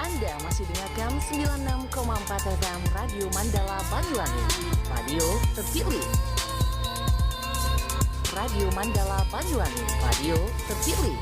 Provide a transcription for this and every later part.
Anda masih dengarkan 96,4 FM Radio Mandala Banyuwangi. Radio terpilih. Radio Mandala Banyuwangi. Radio terpilih.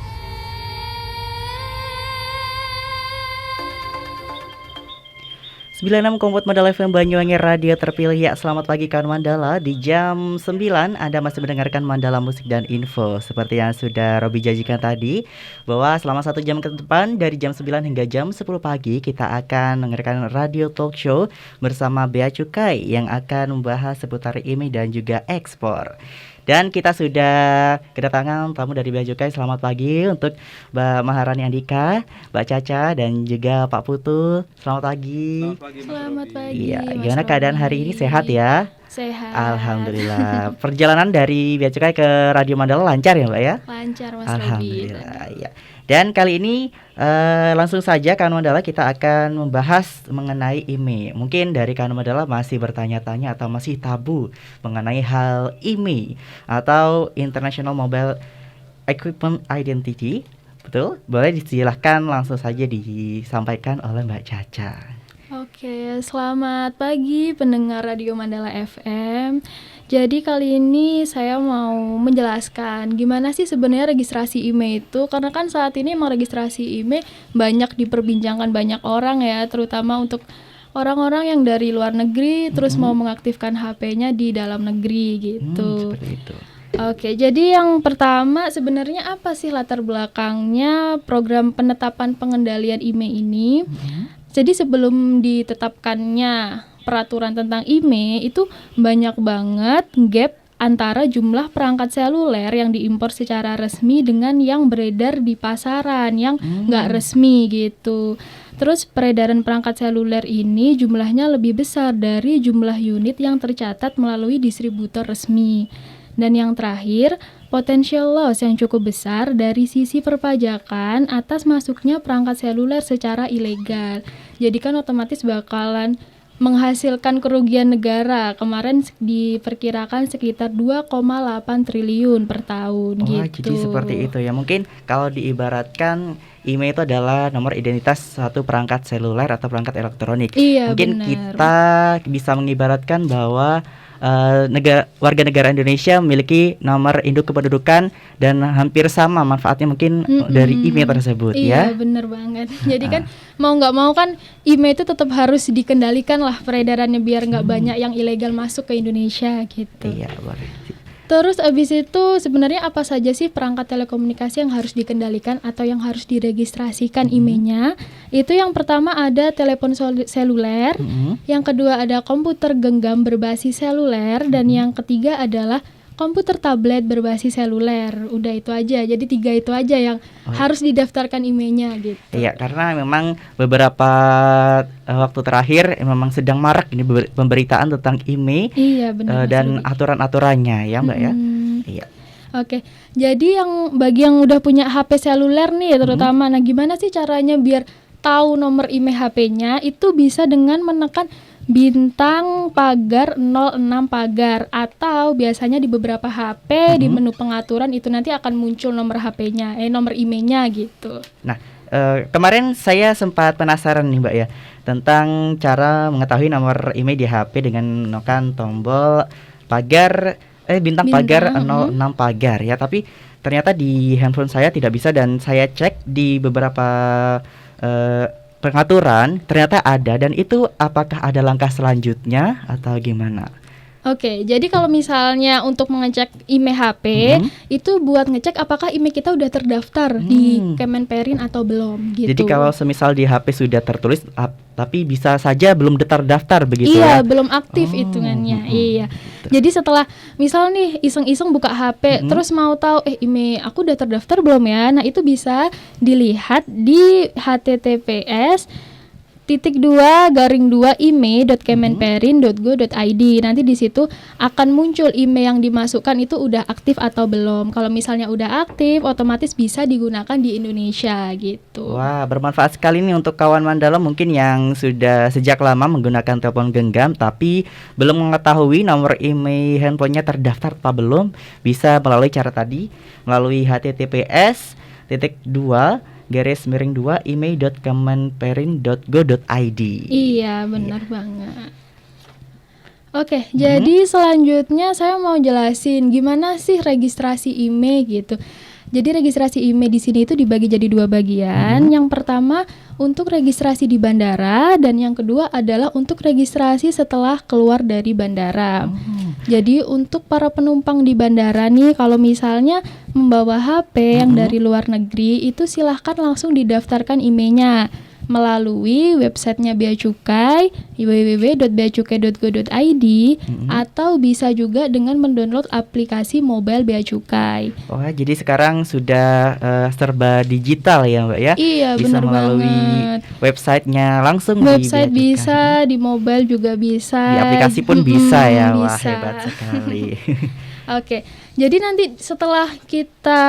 96,4 Mandala FM Banyuwangi Radio terpilih. Ya, selamat pagi kawan Mandala. Di jam 9 Anda masih mendengarkan Mandala Musik dan Info. Seperti yang sudah Robi janjikan tadi, bahwa selama 1 jam ke depan dari jam 9 hingga jam 10 pagi kita akan mendengarkan radio talk show bersama Bea Cukai yang akan membahas seputar IMEI dan juga ekspor. Dan kita sudah kedatangan tamu dari Bea Cukai. Selamat pagi untuk Mbak Maharani Andika, Mbak Caca, dan juga Pak Putu. Selamat pagi. Selamat pagi. Iya, gimana keadaan hari ini? Sehat ya? Sehat. Alhamdulillah. Perjalanan dari Bea Cukai ke Radio Mandala lancar ya, Mbak ya? Lancar, Mas Alhamdulillah. Ya. Dan kali ini langsung saja kawan Mandala kita akan membahas mengenai IMEI. Mungkin dari kawan Mandala masih bertanya-tanya atau masih tabu mengenai hal IMEI atau International Mobile Equipment Identity. Betul? Boleh disilahkan langsung saja disampaikan oleh Mbak Caca. Oke, selamat pagi pendengar Radio Mandala FM. Jadi kali ini saya mau menjelaskan gimana sih sebenarnya registrasi IMEI itu. Karena kan saat ini emang registrasi IMEI banyak diperbincangkan banyak orang ya, terutama untuk orang-orang yang dari luar negeri terus mau mengaktifkan HP-nya di dalam negeri gitu. Seperti itu. Oke, jadi yang pertama sebenarnya apa sih latar belakangnya program penetapan pengendalian IMEI ini? Jadi sebelum ditetapkannya peraturan tentang IMEI itu banyak banget gap antara jumlah perangkat seluler yang diimpor secara resmi dengan yang beredar di pasaran yang nggak resmi gitu. Terus peredaran perangkat seluler ini jumlahnya lebih besar dari jumlah unit yang tercatat melalui distributor resmi. Dan yang terakhir, potential loss yang cukup besar dari sisi perpajakan atas masuknya perangkat seluler secara ilegal. Jadi kan otomatis bakalan menghasilkan kerugian negara. Kemarin diperkirakan sekitar 2,8 triliun per tahun gitu. Jadi seperti itu ya. Mungkin kalau diibaratkan IMEI itu adalah nomor identitas suatu perangkat seluler atau perangkat elektronik. Iya, mungkin benar. kita bisa mengibaratkan bahwa warga negara Indonesia memiliki nomor induk kependudukan dan hampir sama manfaatnya mungkin dari IMEI tersebut ya. Iya, bener banget. Jadi kan mau nggak mau kan IMEI itu tetap harus dikendalikan lah peredarannya biar nggak banyak yang ilegal masuk ke Indonesia gitu. Iya, boleh. Terus abis itu sebenarnya apa saja sih perangkat telekomunikasi yang harus dikendalikan atau yang harus diregistrasikan IMEI-nya? Itu yang pertama ada telepon seluler, yang kedua ada komputer genggam berbasis seluler, dan yang ketiga adalah komputer tablet berbasis seluler. Udah itu aja, jadi 3 itu aja yang harus didaftarkan IMEI-nya gitu. Iya, karena memang beberapa waktu terakhir memang sedang marak ini pemberitaan tentang IMEI. Iya, benar. Dan aturan-aturannya ya Mbak ya. Iya. Oke, jadi bagi yang udah punya HP seluler nih terutama, nah gimana sih caranya biar tahu nomor IMEI HP-nya? Itu bisa dengan menekan bintang pagar 06 pagar, atau biasanya di beberapa HP di menu pengaturan itu nanti akan muncul nomor HP-nya, nomor IMEI-nya gitu. Nah, kemarin saya sempat penasaran nih Mbak ya tentang cara mengetahui nomor IMEI di HP dengan menekan tombol pagar bintang pagar 06 pagar ya, tapi ternyata di handphone saya tidak bisa, dan saya cek di beberapa pengaturan ternyata ada. Dan itu apakah ada langkah selanjutnya atau gimana? Oke, jadi kalau misalnya untuk mengecek IMEI HP itu buat ngecek apakah IMEI kita udah terdaftar di Kemenperin atau belum gitu. Jadi kalau semisal di HP sudah tertulis tapi bisa saja belum terdaftar begitu iya, ya? belum aktif hitungannya. Iya. Jadi setelah misal nih iseng-iseng buka HP terus mau tahu IMEI aku udah terdaftar belum ya? Nah, itu bisa dilihat di https://imei.kemenperin.go.id. Nanti di situ akan muncul IMEI yang dimasukkan itu udah aktif atau belum. Kalau misalnya udah aktif, otomatis bisa digunakan di Indonesia gitu. Wah, bermanfaat sekali nih untuk kawan Mandala mungkin yang sudah sejak lama menggunakan telepon genggam tapi belum mengetahui nomor IMEI handphonenya terdaftar atau belum. Bisa melalui cara tadi, melalui https:// _2 email.kemenperin.go.id. Iya, benar banget. Oke, jadi selanjutnya saya mau jelasin gimana sih registrasi IMEI gitu. Jadi registrasi IMEI di sini itu dibagi jadi 2 bagian. Yang pertama untuk registrasi di bandara dan yang kedua adalah untuk registrasi setelah keluar dari bandara. Jadi untuk para penumpang di bandara nih, kalau misalnya membawa HP yang dari luar negeri itu silahkan langsung didaftarkan IMEI-nya melalui websitenya Bea Cukai www.beacukai.go.id atau bisa juga dengan mendownload aplikasi mobile Bea Cukai. Wah, jadi sekarang sudah serba digital ya Mbak ya? Iya, bisa benar melalui banget. websitenya langsung Website di Bea Cukai. bisa, di mobile juga bisa. Di aplikasi pun bisa ya, wah bisa. hebat sekali. Oke, jadi nanti setelah kita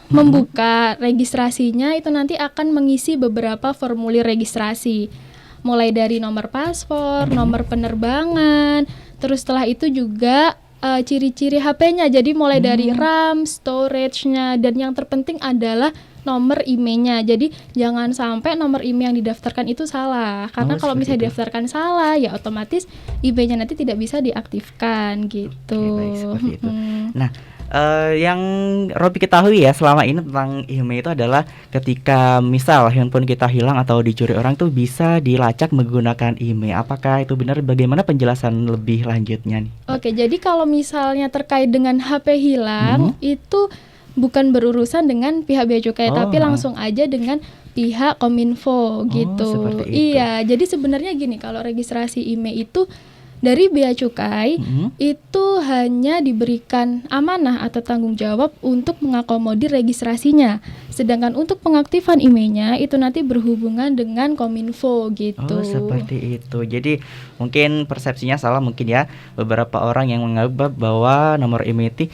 membuka registrasinya itu nanti akan mengisi beberapa formulir registrasi. Mulai dari nomor paspor, nomor penerbangan, terus setelah itu juga ciri-ciri HP-nya. Jadi mulai dari RAM, storage-nya, dan yang terpenting adalah nomor IMEI-nya. Jadi jangan sampai nomor IMEI yang didaftarkan itu salah. Karena kalau misalnya didaftarkan salah, ya otomatis IMEI-nya nanti tidak bisa diaktifkan gitu. Oke, baik, seperti itu. Nah, yang Robi ketahui ya selama ini tentang IMEI itu adalah ketika misal handphone kita hilang atau dicuri orang tuh bisa dilacak menggunakan IMEI. Apakah itu benar? Bagaimana penjelasan lebih lanjutnya nih? Oke, jadi kalau misalnya terkait dengan HP hilang itu bukan berurusan dengan pihak Bea Cukai, tapi langsung aja dengan pihak Kominfo gitu. Seperti itu. Iya, jadi sebenarnya gini, kalau registrasi IMEI itu dari Bea Cukai itu hanya diberikan amanah atau tanggung jawab untuk mengakomodir registrasinya. Sedangkan untuk pengaktifan IMEI-nya itu nanti berhubungan dengan Kominfo gitu. Oh, seperti itu. Jadi mungkin persepsinya salah mungkin ya. Beberapa orang yang menganggap bahwa nomor IMEI itu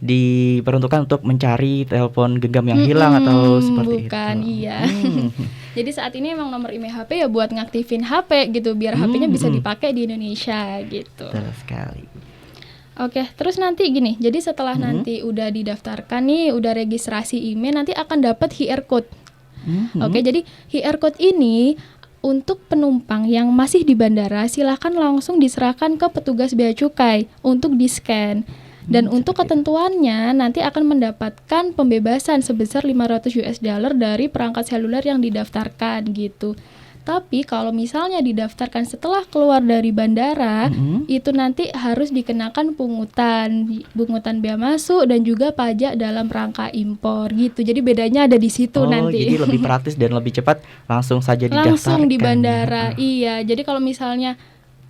diperuntukkan untuk mencari telepon genggam yang hilang atau seperti bukan, itu. Iya. Jadi saat ini emang nomor IMEI HP ya buat ngaktifin HP gitu biar HP-nya bisa dipakai di Indonesia gitu. Betul sekali. Oke, terus nanti gini. Jadi setelah nanti udah didaftarkan nih, udah registrasi IMEI, nanti akan dapat QR code. Oke, jadi QR code ini untuk penumpang yang masih di bandara silahkan langsung diserahkan ke petugas Bea Cukai untuk di-scan. Dan untuk ketentuannya nanti akan mendapatkan pembebasan sebesar $500 dari perangkat seluler yang didaftarkan gitu. Tapi kalau misalnya didaftarkan setelah keluar dari bandara, itu nanti harus dikenakan pungutan bea masuk dan juga pajak dalam rangka impor gitu. Jadi bedanya ada di situ nanti. Oh, jadi lebih praktis dan lebih cepat langsung saja didaftarkan. Langsung di bandara. Iya, jadi kalau misalnya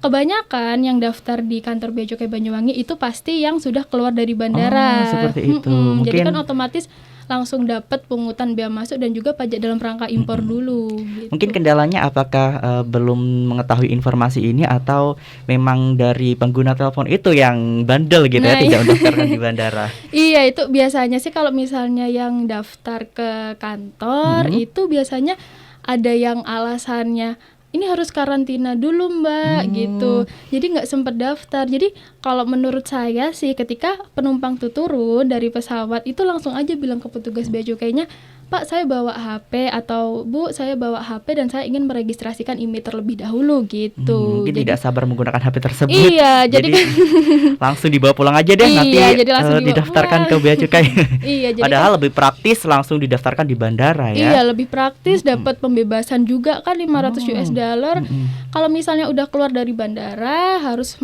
kebanyakan yang daftar di kantor Bea Cukai Banyuwangi itu pasti yang sudah keluar dari bandara. Seperti itu. Jadi kan otomatis langsung dapat pungutan bea masuk dan juga pajak dalam rangka impor dulu. Gitu. Mungkin kendalanya apakah belum mengetahui informasi ini atau memang dari pengguna telepon itu yang bandel gitu ya, tidak mendaftarkan di bandara? Iya, itu biasanya sih kalau misalnya yang daftar ke kantor itu biasanya ada yang alasannya ini harus karantina dulu Mbak gitu. Jadi nggak sempat daftar. Jadi kalau menurut saya sih ketika penumpang tuh turun dari pesawat itu langsung aja bilang ke petugas Bea Cukainya, Pak saya bawa HP atau Bu saya bawa HP dan saya ingin meregistrasikan IMEI terlebih dahulu gitu. Mungkin jadi, tidak sabar menggunakan HP tersebut. Iya, jadi langsung dibawa pulang aja deh nanti jadi langsung didaftarkan ke Bea Cukai. Iya, jadi padahal lebih praktis langsung didaftarkan di bandara ya. Iya, lebih praktis, dapat pembebasan juga kan $500. Kalau misalnya udah keluar dari bandara harus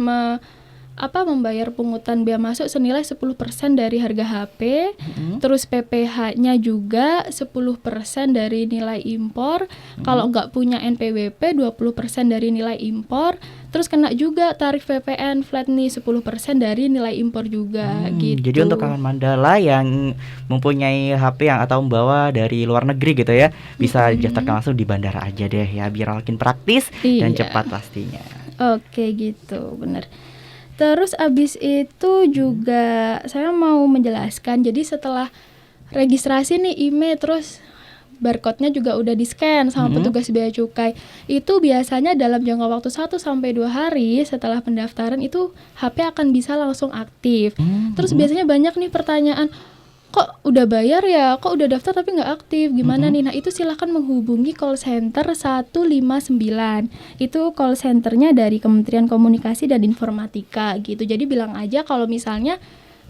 membayar pungutan bea masuk senilai 10% dari harga HP, terus PPh-nya juga 10% dari nilai impor. Kalau nggak punya NPWP 20% dari nilai impor, terus kena juga tarif PPN flat nih 10% dari nilai impor juga gitu. Jadi untuk kawan Mandala yang mempunyai HP yang atau membawa dari luar negeri gitu ya, bisa didaftarkan langsung di bandara aja deh ya, biar makin praktis dan cepat pastinya. Oke gitu, bener. Terus abis itu juga saya mau menjelaskan, jadi setelah registrasi nih IMEI terus barcode-nya juga udah di-scan sama petugas Bea Cukai. Itu biasanya dalam jangka waktu 1-2 hari setelah pendaftaran itu HP akan bisa langsung aktif. Terus biasanya banyak nih pertanyaan, kok udah bayar ya, kok udah daftar tapi nggak aktif, gimana nih? Nah itu silahkan menghubungi call center 159. Itu call centernya dari Kementerian Komunikasi dan Informatika gitu. Jadi bilang aja kalau misalnya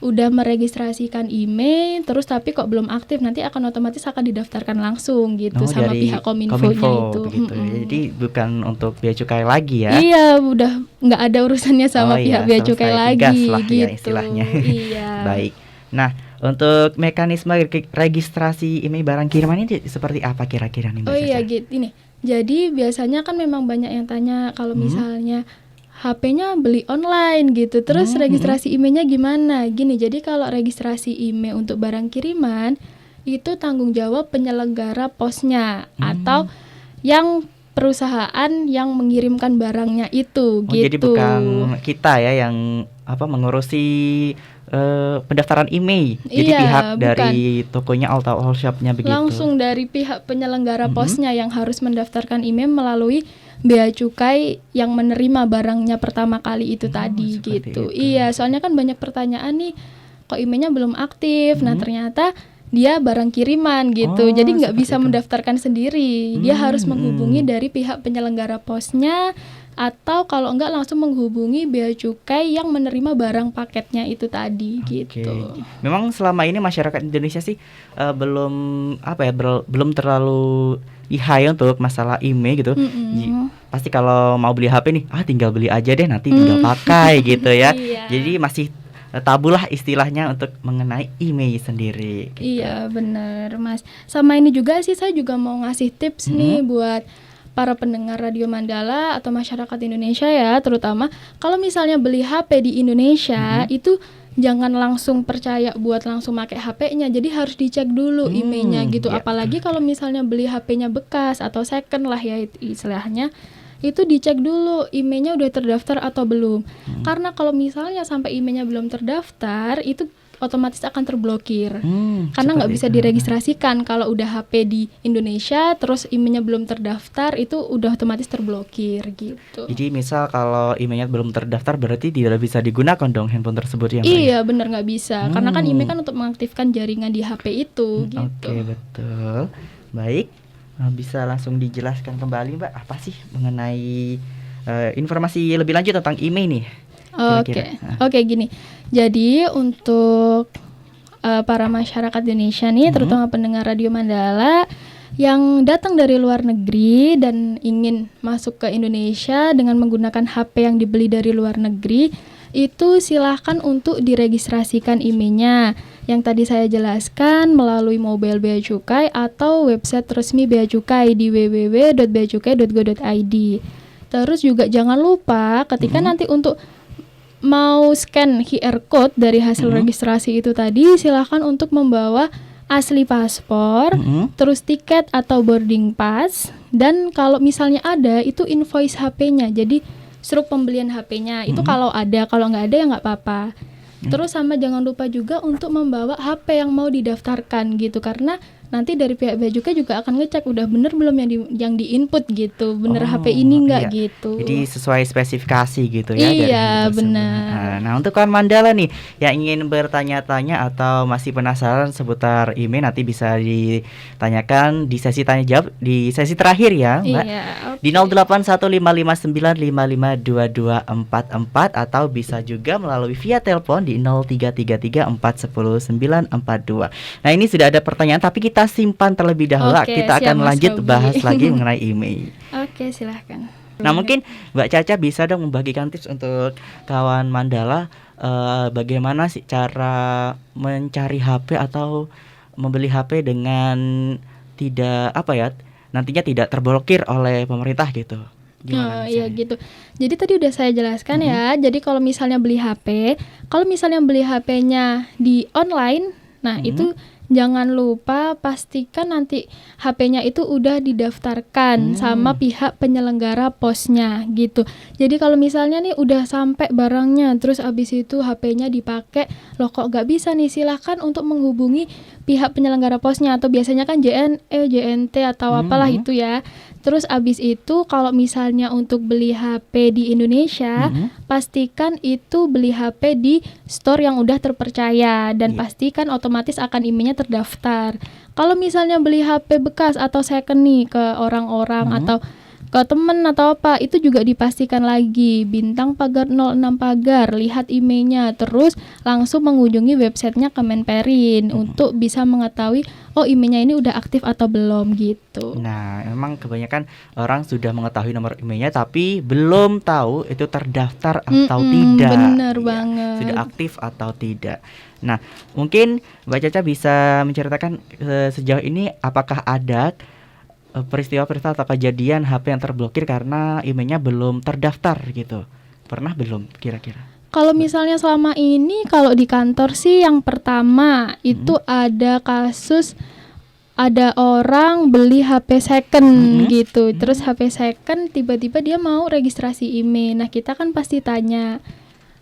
udah meregistrasikan email terus tapi kok belum aktif, nanti akan otomatis akan didaftarkan langsung gitu sama dari pihak Kominfo-nya itu. begitu ya. Jadi bukan untuk bea cukai lagi ya. Iya, udah nggak ada urusannya sama pihak bea cukai selesai lagi tugas lah ya gitu. istilahnya. Iya. Baik. Nah, untuk mekanisme registrasi email barang kiriman ini seperti apa kira-kira nih Mbak Oh iya Caca? gitu ini. Jadi biasanya kan memang banyak yang tanya kalau misalnya HP-nya beli online gitu, terus registrasi emailnya gimana? Gini, jadi kalau registrasi email untuk barang kiriman itu tanggung jawab penyelenggara posnya atau yang perusahaan yang mengirimkan barangnya itu gitu. Jadi bukan kita ya yang mengurusi pendaftaran email. Jadi Iya, pihak bukan. dari tokonya atau all shop-nya begitu. Langsung dari pihak penyelenggara posnya yang harus mendaftarkan email melalui bea cukai yang menerima barangnya pertama kali itu tadi seperti gitu. itu. Iya, soalnya kan banyak pertanyaan nih, kok emailnya belum aktif. Nah ternyata dia barang kiriman gitu, jadi nggak seperti bisa itu. mendaftarkan sendiri. Dia harus menghubungi dari pihak penyelenggara posnya, atau kalau enggak langsung menghubungi bea cukai yang menerima barang paketnya itu tadi gitu. Memang selama ini masyarakat Indonesia sih belum belum terlalu ihai untuk masalah email gitu. Pasti kalau mau beli HP nih, tinggal beli aja deh, nanti tinggal pakai gitu ya. Iya. Jadi masih tabu lah istilahnya untuk mengenai email sendiri gitu. Iya benar Mas. Sama ini juga sih saya juga mau ngasih tips nih buat para pendengar Radio Mandala atau masyarakat Indonesia ya, terutama kalau misalnya beli HP di Indonesia itu jangan langsung percaya buat langsung pakai HP-nya. Jadi harus dicek dulu emailnya gitu. Ya. Apalagi kalau misalnya beli HP-nya bekas atau second lah ya istilahnya. Itu dicek dulu emailnya udah terdaftar atau belum. Karena kalau misalnya sampai emailnya belum terdaftar, itu otomatis akan terblokir. Karena nggak bisa diregistrasikan. Kalau udah HP di Indonesia, terus emailnya belum terdaftar, itu udah otomatis terblokir gitu. Jadi misal kalau emailnya belum terdaftar berarti tidak bisa digunakan dong handphone tersebut ya Mbak? Iya benar nggak bisa. Karena kan email kan untuk mengaktifkan jaringan di HP itu gitu. Oke, betul. Baik. Bisa langsung dijelaskan kembali Mbak, apa sih mengenai informasi lebih lanjut tentang email nih? Oke, gini. Jadi untuk para masyarakat Indonesia nih, terutama pendengar Radio Mandala yang datang dari luar negeri dan ingin masuk ke Indonesia dengan menggunakan HP yang dibeli dari luar negeri, itu silahkan untuk diregistrasikan emailnya yang tadi saya jelaskan melalui mobile bea cukai atau website resmi bea cukai di www.beacukai.go.id. Terus juga jangan lupa ketika nanti untuk mau scan QR code dari hasil registrasi itu tadi, silahkan untuk membawa asli paspor, terus tiket atau boarding pass, dan kalau misalnya ada itu invoice HP-nya, jadi struk pembelian HP-nya itu kalau ada, kalau nggak ada ya nggak apa-apa. Terus sama jangan lupa juga untuk membawa HP yang mau didaftarkan gitu, karena nanti dari pihak bea cukai juga akan ngecek udah bener belum yang di input gitu, bener HP ini enggak gitu. Jadi sesuai spesifikasi gitu ya. Iya benar. Nah untuk kawan Mandala nih yang ingin bertanya-tanya atau masih penasaran seputar email, nanti bisa ditanyakan di sesi tanya jawab di sesi terakhir ya Mbak. Iya, Di 081559522244 atau bisa juga melalui via telepon di 0333410942. Nah ini sudah ada pertanyaan tapi kita simpan terlebih dahulu. Kita akan lanjut bahas lagi mengenai email. Oke, silahkan. Nah mungkin Mbak Caca bisa dong membagikan tips untuk kawan Mandala bagaimana sih cara mencari HP atau membeli HP dengan tidak nantinya tidak terblokir oleh pemerintah gitu. Iya gitu. Jadi tadi udah saya jelaskan ya. Jadi kalau misalnya beli HP, kalau misalnya beli HP-nya di online, nah itu jangan lupa pastikan nanti HP-nya itu udah didaftarkan sama pihak penyelenggara posnya gitu. Jadi kalau misalnya nih udah sampai barangnya, terus abis itu HP-nya dipakai, loh kok gak bisa nih, silahkan untuk menghubungi pihak penyelenggara posnya atau biasanya kan JNE, JNT atau apalah itu ya. Terus abis itu kalau misalnya untuk beli HP di Indonesia, pastikan itu beli HP di store yang udah terpercaya dan pastikan otomatis akan emailnya terdaftar. Kalau misalnya beli HP bekas atau second nih ke orang-orang atau ke temen atau apa, itu juga dipastikan lagi bintang pagar 06 pagar, lihat emailnya, terus langsung mengunjungi websitenya Kemenperin untuk bisa mengetahui oh emailnya ini udah aktif atau belum gitu. Nah, emang kebanyakan orang sudah mengetahui nomor emailnya tapi belum tahu itu terdaftar atau tidak. Bener Iya, banget. sudah aktif atau tidak. Nah, mungkin Mbak Caca bisa menceritakan sejauh ini apakah ada peristiwa-peristiwa atau kejadian HP yang terblokir karena emailnya belum terdaftar gitu. Pernah belum kira-kira? Kalau misalnya selama ini kalau di kantor sih yang pertama itu ada kasus ada orang beli HP second gitu. Terus HP second tiba-tiba dia mau registrasi email. Nah, kita kan pasti tanya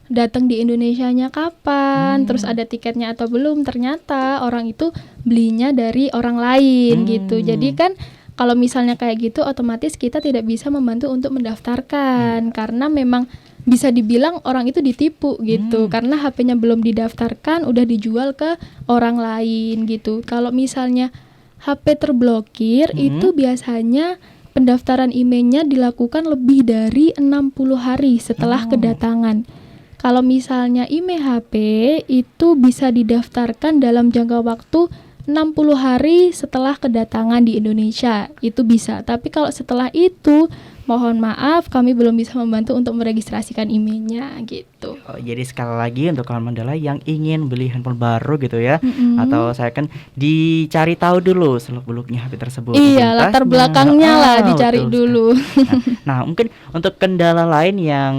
datang di Indonesianya kapan, terus ada tiketnya atau belum. Ternyata orang itu belinya dari orang lain gitu. Jadi kan kalau misalnya kayak gitu otomatis kita tidak bisa membantu untuk mendaftarkan karena memang bisa dibilang orang itu ditipu gitu karena HP-nya belum didaftarkan udah dijual ke orang lain gitu. Kalau misalnya HP terblokir itu biasanya pendaftaran emailnya dilakukan lebih dari 60 hari setelah kedatangan. Kalau misalnya email HP itu bisa didaftarkan dalam jangka waktu 60 hari setelah kedatangan di Indonesia, itu bisa. Tapi kalau setelah itu, mohon maaf kami belum bisa membantu untuk meregistrasikan emailnya gitu. Oh, jadi sekali lagi untuk kawan Mandala yang ingin beli handphone baru gitu ya, atau saya kan dicari tahu dulu seluk-beluknya HP tersebut. Iya, latar belakangnya lah dicari betul dulu. Nah, mungkin untuk kendala lain yang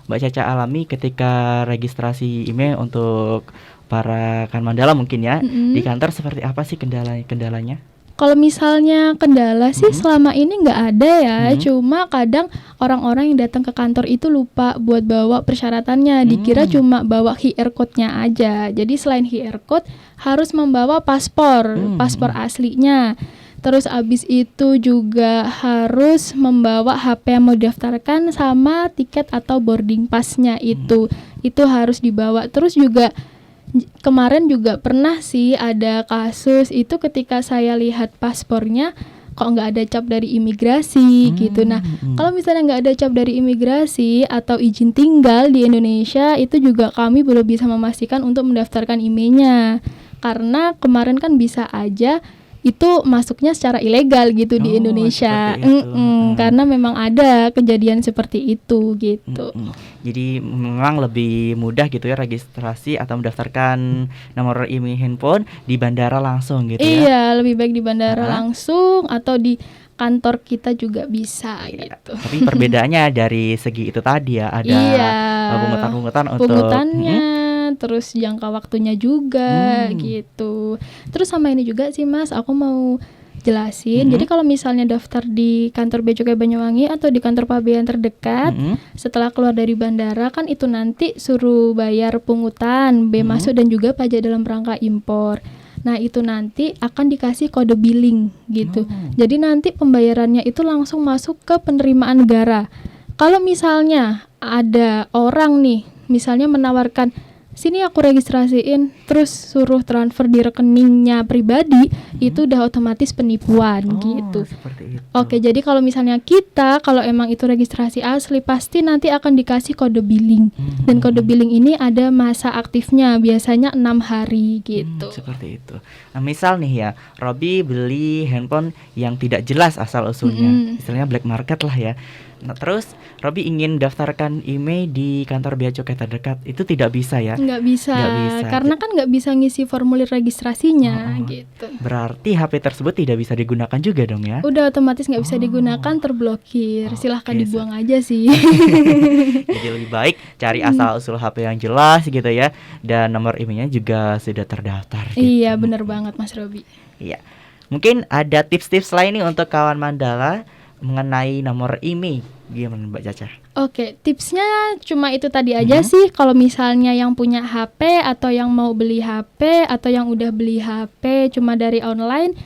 Mbak Caca alami ketika registrasi email untuk para kawan Mandala mungkin ya di kantor seperti apa sih kendalanya? Kalau misalnya kendala sih selama ini nggak ada ya, cuma kadang orang-orang yang datang ke kantor itu lupa buat bawa persyaratannya, dikira cuma bawa QR code-nya aja. Jadi selain QR code harus membawa paspor aslinya. Terus abis itu juga harus membawa HP yang mau didaftarkan sama tiket atau boarding pass-nya itu harus dibawa. Terus juga kemarin juga pernah sih ada kasus itu ketika saya lihat paspornya kok nggak ada cap dari imigrasi gitu. Nah, kalau misalnya nggak ada cap dari imigrasi atau izin tinggal di Indonesia itu juga kami belum bisa memastikan untuk mendaftarkan emailnya karena kemarin kan bisa aja itu masuknya secara ilegal gitu di Indonesia. Karena memang ada kejadian seperti itu gitu. Jadi memang lebih mudah gitu ya registrasi atau mendaftarkan nomor email handphone di bandara langsung gitu ya. Iya, lebih baik di bandara langsung atau di kantor kita juga bisa gitu. Tapi perbedaannya dari segi itu tadi ya, ada pungutan-pungutan untuk pungutannya, terus jangka waktunya juga gitu. Terus sama ini juga sih Mas, aku mau jelasin. Jadi kalau misalnya daftar di kantor Bea Cukai Banyuwangi atau di kantor pabean terdekat, setelah keluar dari bandara kan itu nanti suruh bayar pungutan, bea masuk dan juga pajak dalam rangka impor. Nah, itu nanti akan dikasih kode billing gitu. Jadi nanti pembayarannya itu langsung masuk ke penerimaan negara. Kalau misalnya ada orang nih, misalnya menawarkan sini aku registrasiin terus suruh transfer di rekeningnya pribadi, itu udah otomatis penipuan gitu. Seperti itu. Oke, jadi kalau misalnya kita kalau emang itu registrasi asli pasti nanti akan dikasih kode billing. Dan kode billing ini ada masa aktifnya, biasanya 6 hari gitu. Seperti itu. Nah, misal nih ya, Robi beli handphone yang tidak jelas asal usulnya, istilahnya black market lah ya. Nah, terus Robi ingin daftarkan email di kantor bea cukai terdekat, itu tidak bisa ya? Nggak bisa, karena kan nggak bisa ngisi formulir registrasinya gitu. Berarti HP tersebut tidak bisa digunakan juga dong ya? Udah otomatis nggak bisa digunakan, terblokir. Silahkan dibuang aja sih. Jadi lebih baik cari asal usul HP yang jelas gitu ya, dan nomor emailnya juga sudah terdaftar gitu. Iya, benar banget Mas Robi. Iya. Mungkin ada tips-tips lain nih untuk kawan Mandala mengenai nomor email, gimana Mbak Caca? Oke, tipsnya cuma itu tadi aja sih. Kalau misalnya yang punya HP atau yang mau beli HP atau yang udah beli HP cuma dari online,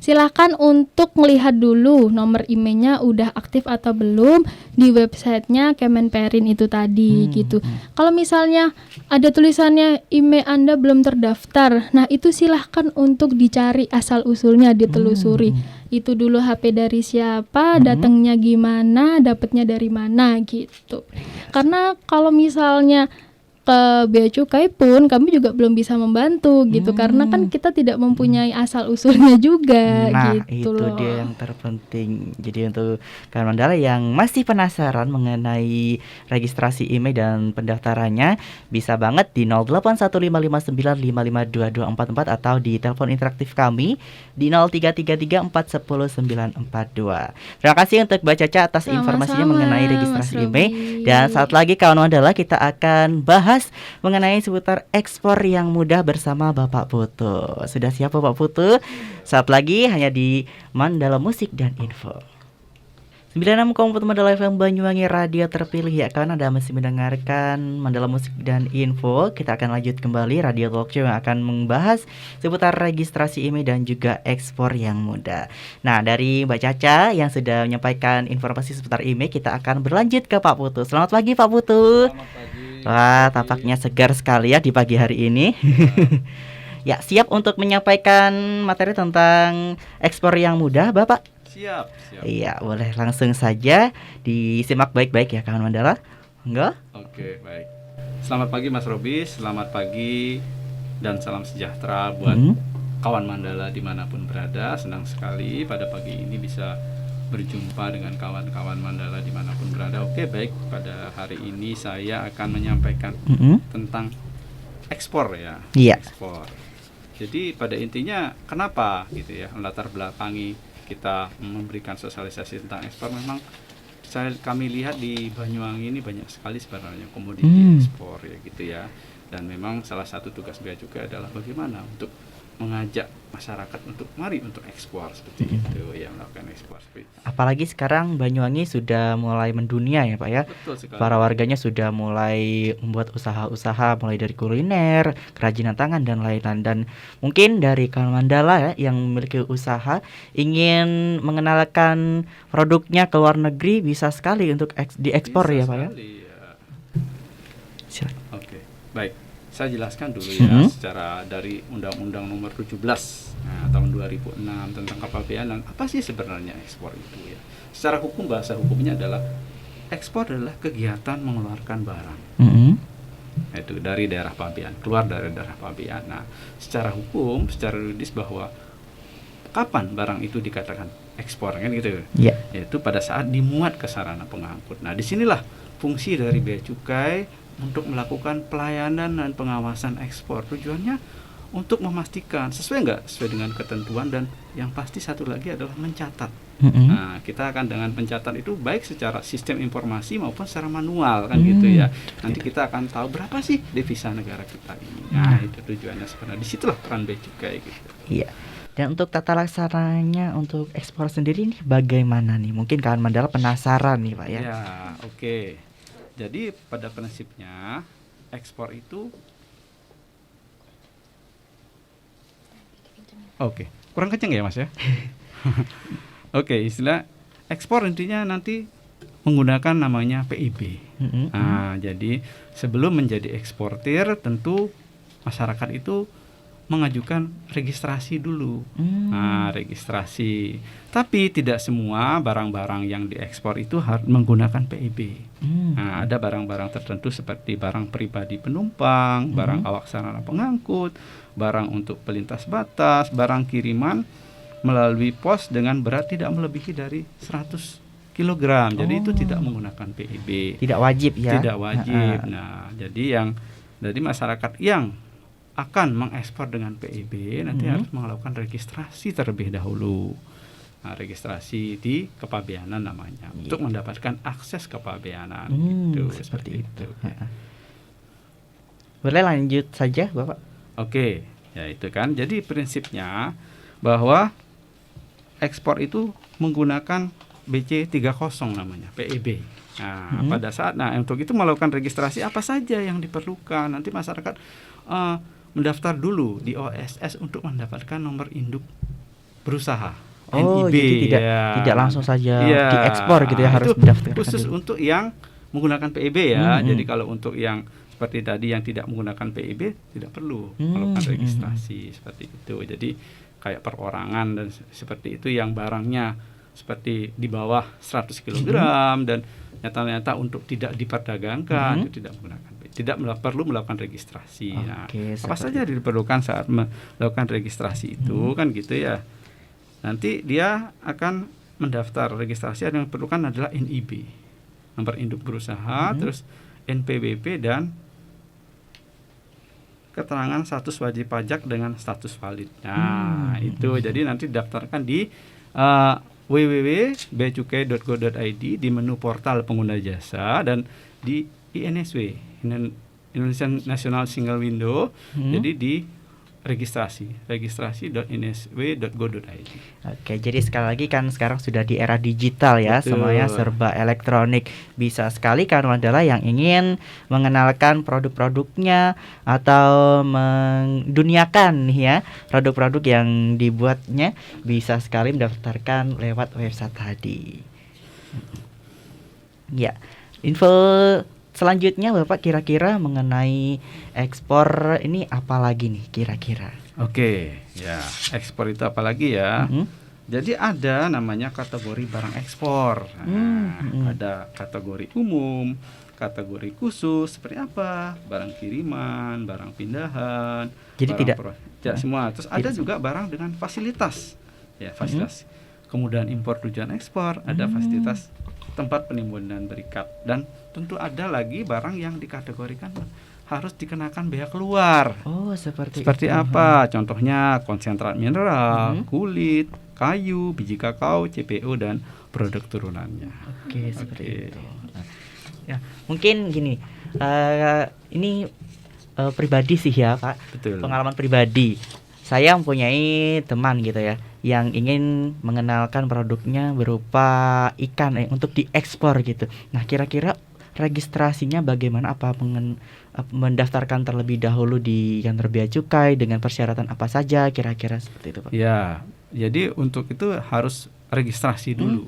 Silahkan untuk melihat dulu nomor IMEI-nya udah aktif atau belum di websitenya Kemenperin itu tadi gitu. Kalau misalnya ada tulisannya IMEI Anda belum terdaftar, nah itu silahkan untuk dicari asal usulnya, ditelusuri. Itu dulu HP dari siapa, datangnya gimana, dapatnya dari mana gitu. Karena kalau misalnya ke Bea Cukai pun kami juga belum bisa membantu gitu, karena kan kita tidak mempunyai asal usulnya juga gitu itu loh. dia yang terpenting. Jadi untuk kawan Mandala yang masih penasaran mengenai registrasi IMEI dan pendaftarannya, bisa banget di 081559552244 atau di telepon interaktif kami di 0333410942. Terima kasih untuk Mbak Caca atas informasinya Sama-sama, mengenai registrasi Mas IMEI. Robi. Dan saat lagi kawan Mandala kita akan bahas mengenai seputar ekspor yang mudah bersama Bapak Putu. Sudah siap Bapak Putu? Saat lagi hanya di Mandala Musik dan Info. 96,4 Mandala FM Banyuwangi, radio terpilih ya kan. Anda masih mendengarkan Mandala Musik dan Info. Kita akan lanjut kembali radio talk show yang akan membahas seputar registrasi IMEI dan juga ekspor yang mudah. Nah, dari Mbak Caca yang sudah menyampaikan informasi seputar IMEI, kita akan berlanjut ke Pak Putu. Selamat pagi Pak Putu. Selamat pagi. Wah, tampaknya segar sekali ya di pagi hari ini. Ya, siap untuk menyampaikan materi tentang ekspor yang mudah, Bapak? Siap. Iya, boleh langsung saja disimak baik-baik ya, kawan Mandala. Enggak? Oke, baik. Selamat pagi Mas Robi, selamat pagi dan salam sejahtera buat kawan Mandala dimanapun berada. Senang sekali pada pagi ini bisa berjumpa dengan kawan-kawan Mandala dimanapun berada. Oke, baik, pada hari ini saya akan menyampaikan tentang ekspor ya. Iya. Ekspor. Jadi pada intinya kenapa gitu ya, latar belakangi kita memberikan sosialisasi tentang ekspor. Memang kami lihat di Banyuwangi ini banyak sekali sebenarnya komoditi ekspor ya gitu ya. Dan memang salah satu tugas Bea Cukai adalah bagaimana untuk mengajak masyarakat untuk mari untuk ekspor seperti itu ya, melakukan ekspor seperti itu. Apalagi sekarang Banyuwangi sudah mulai mendunia ya Pak ya. Betul sekali. Para warganya sudah mulai membuat usaha-usaha mulai dari kuliner, kerajinan tangan dan lain-lain. Dan mungkin dari kawan Mandala ya, yang memiliki usaha ingin mengenalkan produknya ke luar negeri, bisa sekali untuk diekspor ya Pak ya. Silakan. Oke, baik. Saya jelaskan dulu ya secara dari Undang-Undang Nomor 17 tahun 2006 tentang kepabeanan. Apa sih sebenarnya ekspor itu ya? Secara hukum, bahasa hukumnya adalah ekspor adalah kegiatan mengeluarkan barang. Itu dari daerah pabean, keluar dari daerah pabean. Nah, secara hukum, secara yuridis bahwa kapan barang itu dikatakan ekspor kan gitu. Yeah. Yaitu pada saat dimuat ke sarana pengangkut. Nah, disinilah fungsi dari Bea Cukai untuk melakukan pelayanan dan pengawasan ekspor. Tujuannya untuk memastikan sesuai dengan ketentuan, dan yang pasti satu lagi adalah mencatat. Nah, kita akan dengan pencatat itu baik secara sistem informasi maupun secara manual kan gitu ya. Nanti kita akan tahu berapa sih devisa negara kita ini. Nah, itu tujuannya sebenarnya. Disitulah peran Bea Cukai gitu. Iya. Dan untuk tata laksananya untuk ekspor sendiri nih bagaimana nih? Mungkin kawan Mandala penasaran nih Pak ya. Ya, oke. Jadi pada prinsipnya ekspor itu kurang kenceng ya Mas ya. Oke, istilah ekspor intinya nanti menggunakan namanya PIB. Nah, jadi sebelum menjadi eksportir tentu masyarakat itu mengajukan registrasi dulu. Nah, registrasi. Tapi tidak semua barang-barang yang diekspor itu harus menggunakan PIB. Nah, ada barang-barang tertentu seperti barang pribadi penumpang, barang awak sarana pengangkut, barang untuk pelintas batas, barang kiriman melalui pos dengan berat tidak melebihi dari 100 kg. Jadi itu tidak menggunakan PIB. Tidak wajib ya. Tidak wajib. Nah, jadi yang dari masyarakat yang akan mengekspor dengan PIB nanti harus melakukan registrasi terlebih dahulu. Nah, registrasi di kepabeanan namanya untuk mendapatkan akses kepabeanan gitu, seperti itu. Boleh lanjut saja Bapak? Oke, ya itu kan. Jadi prinsipnya bahwa ekspor itu menggunakan BC 30 namanya, PIB. Nah, pada saat untuk itu melakukan registrasi apa saja yang diperlukan. Nanti masyarakat mendaftar dulu di OSS untuk mendapatkan nomor induk berusaha. Oh, NIB, jadi tidak langsung saja diekspor gitu ya, harus itu mendaftarkan khusus dulu. untuk yang menggunakan PEB ya. Hmm. Jadi kalau untuk yang seperti tadi yang tidak menggunakan PEB tidak perlu melakukan registrasi seperti itu. Jadi kayak perorangan dan seperti itu yang barangnya seperti di bawah 100 kg dan nyata-nyata untuk tidak diperdagangkan itu tidak perlu melakukan registrasi. Nah, apa saja diperlukan saat melakukan registrasi itu kan gitu ya. Nanti dia akan mendaftar registrasi, yang diperlukan adalah NIB, nomor induk berusaha, terus NPWP dan keterangan status wajib pajak dengan status valid. Nah, itu jadi nanti daftarkan di www.beacukai.go.id di menu portal pengguna jasa dan di INSW, Indonesian National Single Window. Jadi di registrasi.insw.go.id. Oke, jadi sekali lagi kan sekarang sudah di era digital ya. Betul. Semuanya serba elektronik. Bisa sekali kan Mandala yang ingin mengenalkan produk-produknya atau menduniakan nih ya produk-produk yang dibuatnya, bisa sekali mendaftarkan lewat website tadi. Ya, info selanjutnya Bapak kira-kira mengenai ekspor ini apa lagi nih kira-kira? Oke, ya ekspor itu apa lagi ya? Jadi ada namanya kategori barang ekspor. Ada kategori umum, kategori khusus seperti apa? Barang kiriman, barang pindahan. Jadi tidak semua. Terus ada juga barang dengan fasilitas. Ya, fasilitas. Kemudian impor tujuan ekspor, ada fasilitas tempat penimbunan berikat, dan tentu ada lagi barang yang dikategorikan harus dikenakan bea keluar. Oh, seperti itu. Apa? Contohnya konsentrat mineral, kulit, kayu, biji kakao, CPO dan produk turunannya. Oke, seperti itu. Ya, mungkin gini, ini pribadi sih ya Pak. Betul. Pengalaman pribadi. Saya mempunyai teman gitu ya yang ingin mengenalkan produknya berupa ikan untuk diekspor gitu. Nah, kira-kira registrasinya bagaimana? Apa mendaftarkan terlebih dahulu di kantor bea cukai dengan persyaratan apa saja? Kira-kira seperti itu Pak. Ya, jadi untuk itu harus registrasi dulu.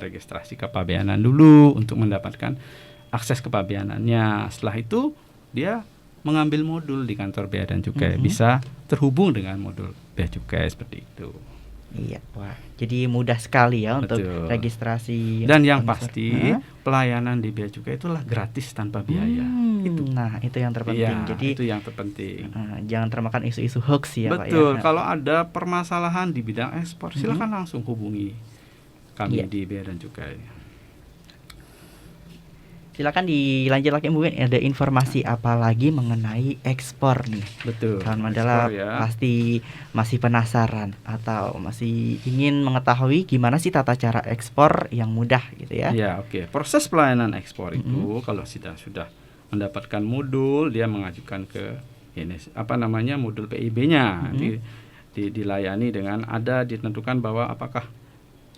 Registrasi kepabeanan dulu untuk mendapatkan akses kepabeanannya. Setelah itu dia mengambil modul di kantor bea dan cukai, bisa terhubung dengan modul bea cukai seperti itu. Iya, wah. Jadi mudah sekali ya untuk registrasi. Dan yang pasti pelayanan di bea cukai itulah gratis tanpa biaya. Nah, itu yang terpenting. Iya, jadi itu yang terpenting. Jangan termakan isu-isu hoax ya, Pak ya. Betul. Kalau ada permasalahan di bidang ekspor, silakan langsung hubungi kami di bea dan cukai. Silakan dilanjut lagi, mungkin ada informasi apa lagi mengenai ekspor nih. Betul. Kawan Mandala ya. pasti masih penasaran atau masih ingin mengetahui gimana sih tata cara ekspor yang mudah gitu ya. Ya, oke. Proses pelayanan ekspor itu kalau sudah mendapatkan modul, dia mengajukan ke ini modul PIB-nya. Dilayani dengan ditentukan bahwa apakah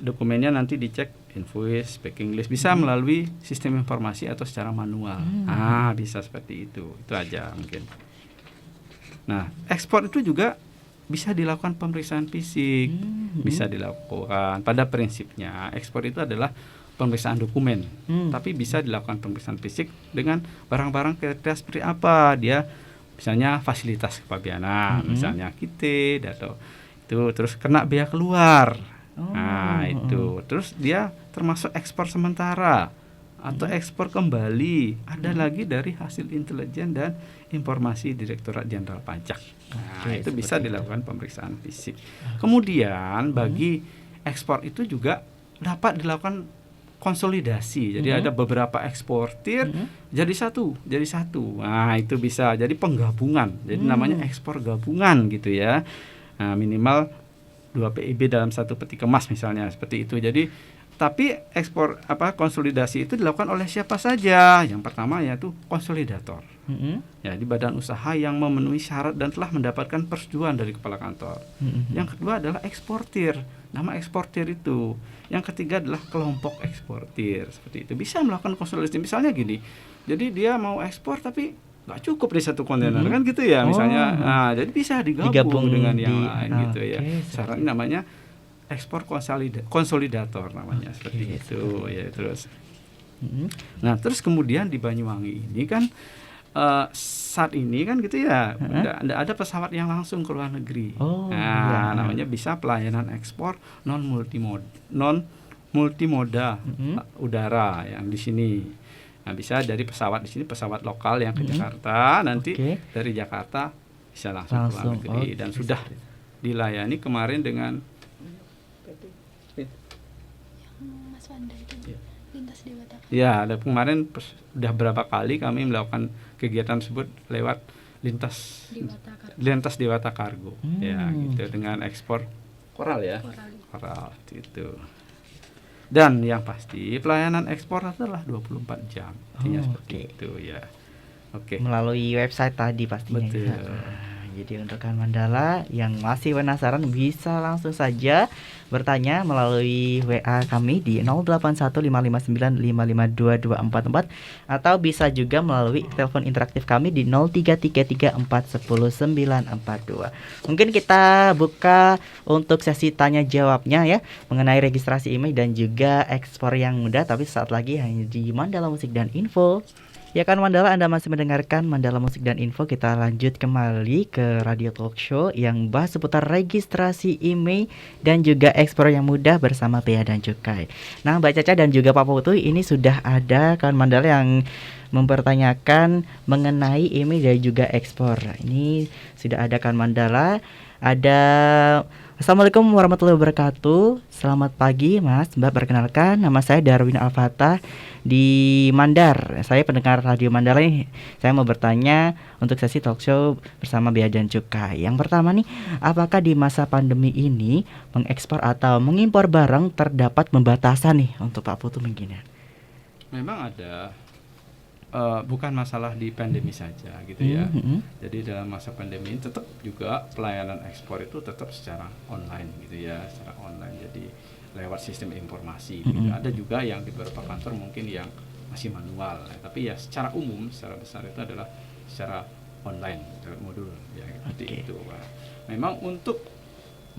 dokumennya nanti dicek invoice, packing list, bisa melalui sistem informasi atau secara manual. Bisa seperti itu. Itu aja mungkin. Nah, ekspor itu juga bisa dilakukan pemeriksaan fisik. Bisa dilakukan. Pada prinsipnya ekspor itu adalah pemeriksaan dokumen. Tapi bisa dilakukan pemeriksaan fisik dengan barang-barang kira-kira seperti apa. Dia misalnya fasilitas kepabeanan, misalnya KIT atau itu, terus kena bea keluar. Itu. Terus dia termasuk ekspor sementara atau ekspor kembali. Ada lagi dari hasil intelijen dan informasi Direktorat Jenderal Pajak. Itu bisa dilakukan pemeriksaan fisik. Kemudian bagi ekspor itu juga dapat dilakukan konsolidasi. Jadi ada beberapa eksportir jadi satu. Nah, itu bisa jadi penggabungan. Jadi namanya ekspor gabungan gitu ya. Nah, minimal 2 PIB dalam satu peti kemas misalnya, seperti itu. Jadi tapi ekspor konsolidasi itu dilakukan oleh siapa saja? Yang pertama yaitu konsolidator. Ya, di badan usaha yang memenuhi syarat dan telah mendapatkan persetujuan dari kepala kantor. Yang kedua adalah eksportir. Nama eksportir itu. Yang ketiga adalah kelompok eksportir, seperti itu. Bisa melakukan konsolidasi misalnya gini. Jadi dia mau ekspor tapi nggak cukup di satu kontainer kan gitu ya misalnya. Nah, jadi bisa digabung dengan yang lain gitu ya. Sekarang namanya ekspor konsolidator namanya seperti itu ya terus. Nah, terus kemudian di Banyuwangi ini kan saat ini kan gitu ya, nggak ada pesawat yang langsung ke luar negeri. Namanya bisa pelayanan ekspor non multimoda udara yang di sini. Nah, bisa dari pesawat di sini, pesawat lokal yang ke Jakarta, nanti dari Jakarta bisa langsung ke luar negeri dan sudah dilayani kemarin dengan Mas Wanda itu lintas Dewata. Ya, kemarin sudah berapa kali kami melakukan kegiatan tersebut lewat lintas Dewata Kargo. Ya, gitu dengan ekspor koral ya. Koral itu. Dan yang pasti pelayanan ekspor adalah 24 jam. Artinya seperti itu ya. Melalui website tadi pastinya. Betul. Jadi untuk kawan Mandala yang masih penasaran bisa langsung saja bertanya melalui WA kami di 081559552244 atau bisa juga melalui telepon interaktif kami di 0333410942. Mungkin kita buka untuk sesi tanya jawabnya ya mengenai registrasi email dan juga ekspor yang mudah, tapi saat lagi hanya di Mandala Musik dan Info. Ya kan Mandala, Anda masih mendengarkan Mandala Musik dan Info. Kita lanjut kembali ke Radio Talk Show yang bahas seputar registrasi IMEI dan juga ekspor yang mudah bersama Bea dan Cukai. Nah, Mbak Caca dan juga Pak Putu, ini sudah ada kan Mandala yang mempertanyakan mengenai IMEI dan juga ekspor. Ini sudah ada kan Mandala. Ada Assalamualaikum warahmatullahi wabarakatuh. Selamat pagi Mas, Mbak. Perkenalkan, nama saya Darwin Al-Fatah di Mandar. Saya pendengar Radio Mandar nih. Saya mau bertanya untuk sesi talk show bersama Bea dan Cukai. Yang pertama nih, apakah di masa pandemi ini mengekspor atau mengimpor barang terdapat pembatasan nih untuk Pak Putu mungkin ya? Memang ada. Bukan masalah di pandemi saja gitu ya. Jadi dalam masa pandemi ini tetap juga pelayanan ekspor itu tetap secara online gitu ya, secara online. Jadi lewat sistem informasi. Gitu. Ada juga yang di beberapa kantor mungkin yang masih manual, tapi ya secara umum, secara besar itu adalah secara online, lewat modul ya seperti itu. Memang untuk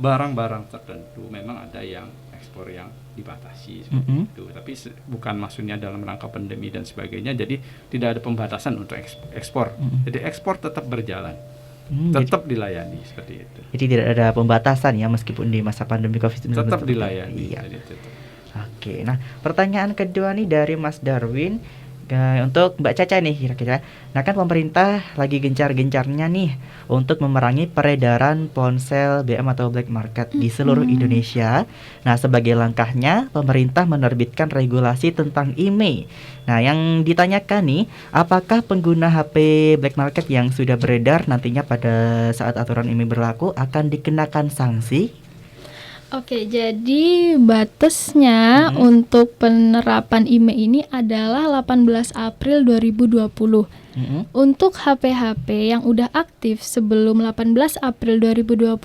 barang-barang tertentu memang ada yang ekspor yang dibatasi seperti itu, tapi bukan maksudnya dalam rangka pandemi dan sebagainya, jadi tidak ada pembatasan untuk ekspor. Jadi ekspor tetap berjalan, tetap dilayani seperti itu. Jadi tidak ada pembatasan ya meskipun di masa pandemi COVID-19 tetap dilayani. Iya. Jadi Oke, nah pertanyaan kedua nih dari Mas Darwin. Untuk Mbak Caca nih kira-kira. Nah kan pemerintah lagi gencar-gencarnya nih untuk memerangi peredaran ponsel BM atau black market di seluruh Indonesia. Nah sebagai langkahnya pemerintah menerbitkan regulasi tentang IMEI. Nah yang ditanyakan nih, apakah pengguna HP black market yang sudah beredar nantinya pada saat aturan IMEI berlaku akan dikenakan sanksi? Oke, jadi batasnya untuk penerapan IMEI ini adalah 18 April 2020. Untuk HP-HP yang udah aktif sebelum 18 April 2020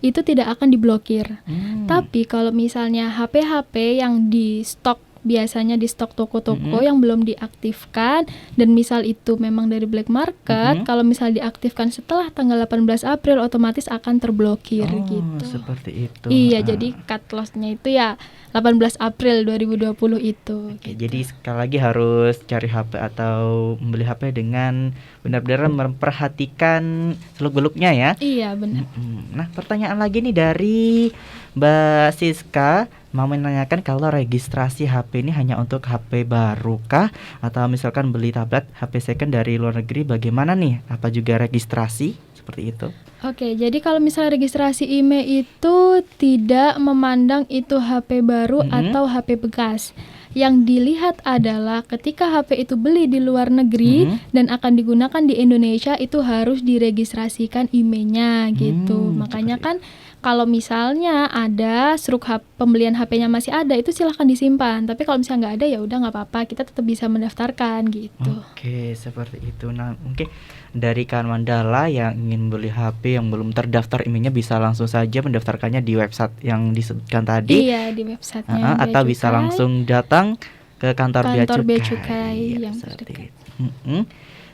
itu tidak akan diblokir. Tapi kalau misalnya HP-HP yang di stok, biasanya di stok toko-toko yang belum diaktifkan dan misal itu memang dari black market, kalau misal diaktifkan setelah tanggal 18 April otomatis akan terblokir gitu. Seperti itu. Iya, jadi cut loss-nya itu ya 18 April 2020 itu. Oke, gitu. Jadi sekali lagi harus cari HP atau membeli HP dengan benar-benar memperhatikan seluk-beluknya ya. Iya, benar. Nah, pertanyaan lagi nih dari Mbak Siska, mau menanyakan kalau registrasi HP ini hanya untuk HP baru kah? Atau misalkan beli tablet HP second dari luar negeri, bagaimana nih? Apa juga registrasi seperti itu? Oke, jadi kalau misalnya registrasi IMEI itu tidak memandang itu HP baru atau HP bekas. Yang dilihat adalah ketika HP itu beli di luar negeri dan akan digunakan di Indonesia, itu harus diregistrasikan IMEI-nya gitu. Makanya kan kalau misalnya ada struk pembelian HP-nya masih ada, itu silahkan disimpan. Tapi kalau misalnya nggak ada ya udah nggak apa-apa, kita tetap bisa mendaftarkan gitu. Oke, seperti itu. Nah, mungkin dari Kak Mandala yang ingin beli HP yang belum terdaftar IMEI-nya bisa langsung saja mendaftarkannya di website yang disebutkan tadi. Iya, di websitenya. Atau bisa langsung datang ke kantor Bea Cukai Cukai yang seperti terdekat. itu.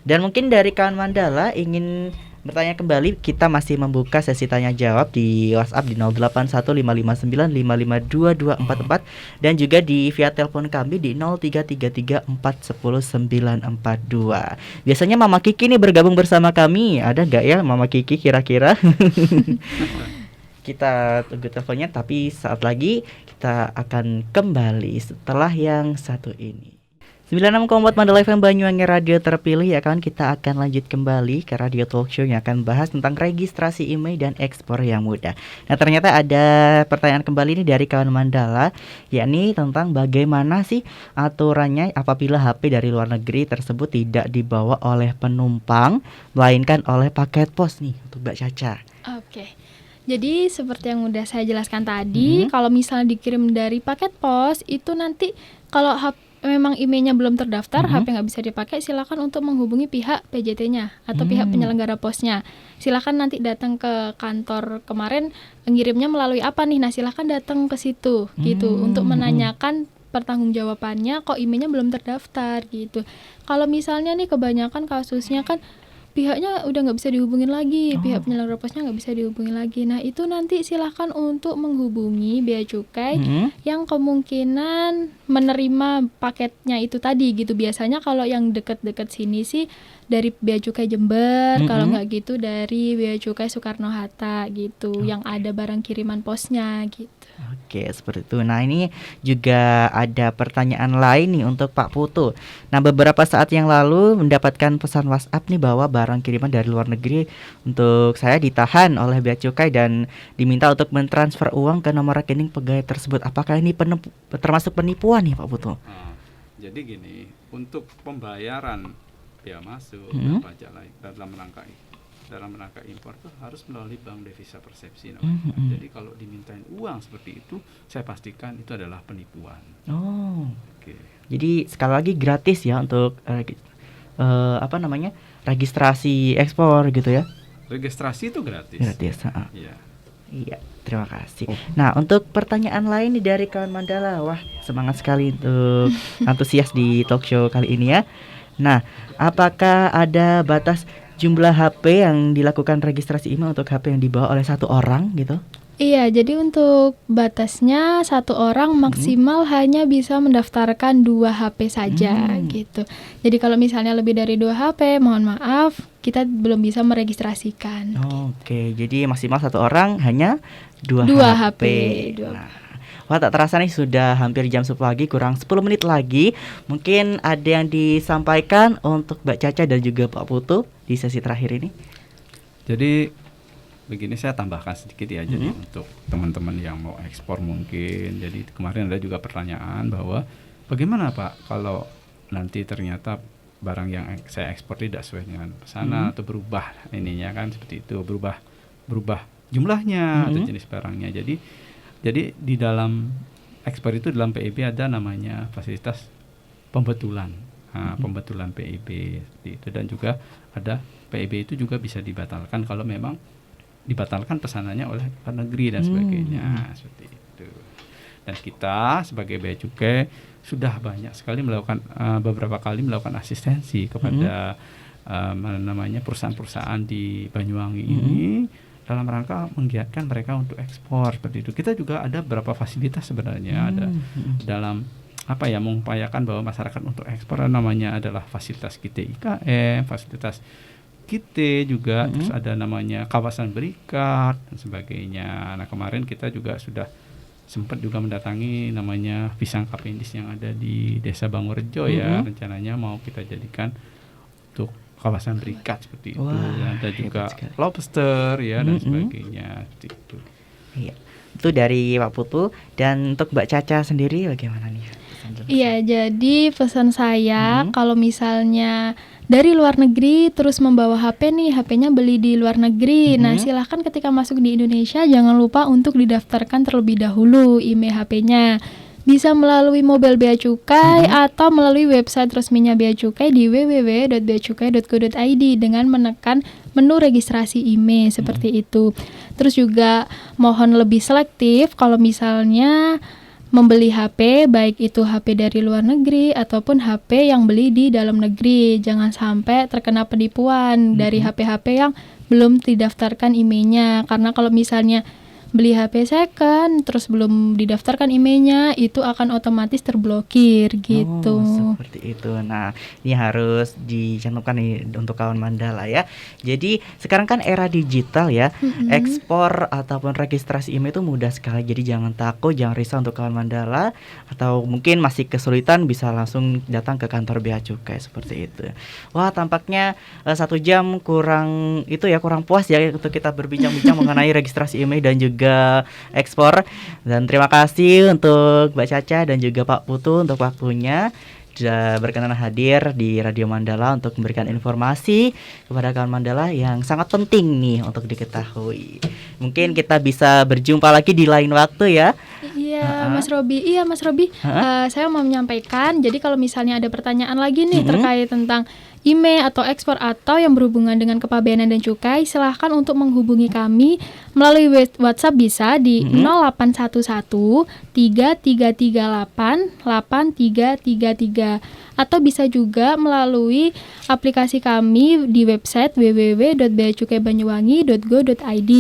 Dan mungkin dari kawan Mandala ingin bertanya kembali, kita masih membuka sesi tanya jawab di WhatsApp di 081559552244 dan juga di via telepon kami di 0333410942. Biasanya Mama Kiki nih bergabung bersama kami. Ada nggak ya Mama Kiki kira-kira? Kita tunggu teleponnya, tapi saat lagi kita akan kembali setelah yang satu ini. 96,4 Mandala FM Banyuwangi Radio terpilih ya kan. Kita akan lanjut kembali ke Radio Talk Show yang akan bahas tentang registrasi IMEI dan ekspor yang mudah. Nah ternyata ada pertanyaan kembali nih dari kawan Mandala, yakni tentang bagaimana sih aturannya apabila HP dari luar negeri tersebut tidak dibawa oleh penumpang melainkan oleh paket pos nih untuk Mbak Caca. Oke. Jadi seperti yang udah saya jelaskan tadi, kalau misalnya dikirim dari paket pos itu nanti kalau memang IMEI-nya belum terdaftar, HP nggak bisa dipakai, silakan untuk menghubungi pihak PJT-nya atau pihak penyelenggara posnya. Silakan nanti datang ke kantor kemarin, ngirimnya melalui apa nih? Nah, silakan datang ke situ gitu untuk menanyakan pertanggungjawabannya kok IMEI-nya belum terdaftar gitu. Kalau misalnya nih kebanyakan kasusnya kan pihaknya udah nggak bisa dihubungin lagi, pihak penyelenggara posnya nggak bisa dihubungin lagi. Nah itu nanti silahkan untuk menghubungi Bea Cukai yang kemungkinan menerima paketnya itu tadi gitu. Biasanya kalau yang deket-deket sini sih dari Bea Cukai Jember, kalau nggak gitu dari Bea Cukai Soekarno-Hatta gitu, yang ada barang kiriman posnya gitu. Oke, seperti itu. Nah, ini juga ada pertanyaan lain nih untuk Pak Putu. Nah, beberapa saat yang lalu mendapatkan pesan WhatsApp nih bahwa barang kiriman dari luar negeri untuk saya ditahan oleh Bea Cukai dan diminta untuk mentransfer uang ke nomor rekening pegawai tersebut. Apakah ini termasuk penipuan nih Pak Putu? Jadi gini, untuk pembayaran bea masuk dan pajak lain dalam rangka impor itu harus melalui bank devisa persepsi namanya. Jadi kalau dimintain uang seperti itu, saya pastikan itu adalah penipuan. Oke. Jadi sekali lagi gratis ya untuk registrasi ekspor gitu ya? Registrasi itu gratis. Gratis. Iya, terima kasih. Nah, untuk pertanyaan lain nih dari kawan Mandala, wah semangat sekali untuk antusias di talk show kali ini ya. Nah, apakah ada batas jumlah HP yang dilakukan registrasi IMEI untuk HP yang dibawa oleh satu orang gitu? Iya, jadi untuk batasnya satu orang maksimal hanya bisa mendaftarkan 2 HP saja gitu. Jadi kalau misalnya lebih dari 2 HP, mohon maaf, kita belum bisa meregistrasikan. Oke, jadi maksimal satu orang hanya 2 HP. Nah, wah tak terasa nih sudah hampir jam 10 pagi, kurang 10 menit lagi. Mungkin ada yang disampaikan untuk Mbak Caca dan juga Pak Putu di sesi terakhir ini. Jadi begini, saya tambahkan sedikit ya. Jadi untuk teman-teman yang mau ekspor mungkin, jadi kemarin ada juga pertanyaan bahwa bagaimana Pak kalau nanti ternyata barang yang saya ekspor tidak sesuai dengan pesanan atau berubah ininya kan seperti itu, berubah jumlahnya atau jenis barangnya. Jadi di dalam ekspor itu dalam PIB ada namanya fasilitas pembetulan, pembetulan PIB seperti itu, dan juga ada PIB itu juga bisa dibatalkan kalau memang dibatalkan pesanannya oleh luar negeri dan sebagainya seperti itu. Dan kita sebagai Bea Cukai sudah banyak sekali melakukan beberapa kali melakukan asistensi kepada perusahaan-perusahaan di Banyuwangi ini dalam rangka menggiatkan mereka untuk ekspor seperti itu. Kita juga ada beberapa fasilitas sebenarnya ada dalam mengupayakan bahwa masyarakat untuk ekspor namanya adalah fasilitas KIT IKM, fasilitas KIT juga, terus ada namanya kawasan berikat dan sebagainya. Nah kemarin kita juga sudah sempat juga mendatangi namanya pisang kapindis yang ada di Desa Bangurejo ya, rencananya mau kita jadikan untuk kawasan berikat seperti itu. Ada juga lobster ya dan sebagainya seperti itu. Iya, itu dari Pak Putu. Dan untuk Mbak Caca sendiri bagaimana nih? Iya, jadi pesan saya kalau misalnya dari luar negeri terus membawa HP nih, HP-nya beli di luar negeri. Nah, silahkan ketika masuk di Indonesia jangan lupa untuk didaftarkan terlebih dahulu IMEI HP-nya. Bisa melalui mobile Bea Cukai atau melalui website resminya Bea Cukai di www.beacukai.go.id dengan menekan menu registrasi IMEI seperti itu. Terus juga mohon lebih selektif kalau misalnya membeli HP, baik itu HP dari luar negeri ataupun HP yang beli di dalam negeri. Jangan sampai terkena penipuan dari HP-HP yang belum didaftarkan IMEI-nya. Karena kalau misalnya beli HP second terus belum didaftarkan IMEI-nya, itu akan otomatis terblokir gitu. Oh, seperti itu. Nah, ini harus dicantumkan nih untuk kawan Mandala ya. Jadi sekarang kan era digital ya, ekspor ataupun registrasi IMEI itu mudah sekali. Jadi jangan takut, jangan risau untuk kawan Mandala, atau mungkin masih kesulitan bisa langsung datang ke kantor Bea Cukai seperti itu. Wah, tampaknya 1 jam kurang itu ya, kurang puas ya untuk kita berbincang-bincang mengenai registrasi IMEI dan juga ekspor. Dan terima kasih untuk Mbak Caca dan juga Pak Putu untuk waktunya sudah berkenan hadir di Radio Mandala untuk memberikan informasi kepada kawan Mandala yang sangat penting nih untuk diketahui. Mungkin kita bisa berjumpa lagi di lain waktu ya. Iya, Mas Robi. Iya, Mas Robi. Saya mau menyampaikan, jadi kalau misalnya ada pertanyaan lagi nih terkait tentang IMEI atau ekspor atau yang berhubungan dengan kepabeanan dan cukai, silahkan untuk menghubungi kami melalui WhatsApp bisa di 0811 3338 8333 atau bisa juga melalui aplikasi kami di website www.beacukaibanyuwangi.go.id.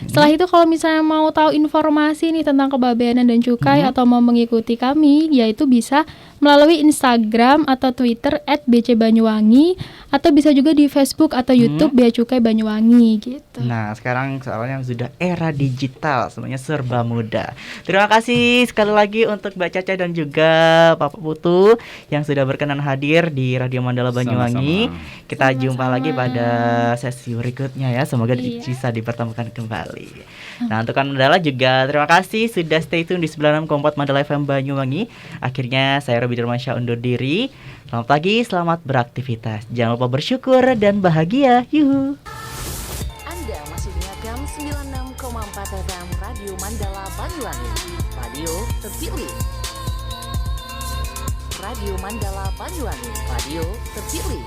Setelah itu kalau misalnya mau tahu informasi nih tentang kepabeanan dan cukai atau mau mengikuti kami, yaitu bisa melalui Instagram atau Twitter @bcbanyuwangi atau bisa juga di Facebook atau YouTube Bea Cukai Banyuwangi gitu. Nah, sekarang soalnya sudah era digital, semuanya serba mudah. Terima kasih sekali lagi untuk Mbak Caca dan juga Pak Putu yang sudah berkenan hadir di Radio Mandala Banyuwangi. Sama-sama. Kita jumpa lagi pada sesi berikutnya ya. Semoga bisa dipertemukan kembali. Nah, untuk kawan Mandala juga terima kasih sudah stay tune di 96,4 Mandala FM Banyuwangi. Akhirnya saya Robi Dermansyah undur diri. Selamat pagi, selamat beraktivitas. Jangan lupa bersyukur dan bahagia. Yuhu. Anda masih dengarkan 96,4 FM Radio Mandala Banyuwangi. Radio terpilih. Radio Mandala Banyuwangi. Radio terpilih.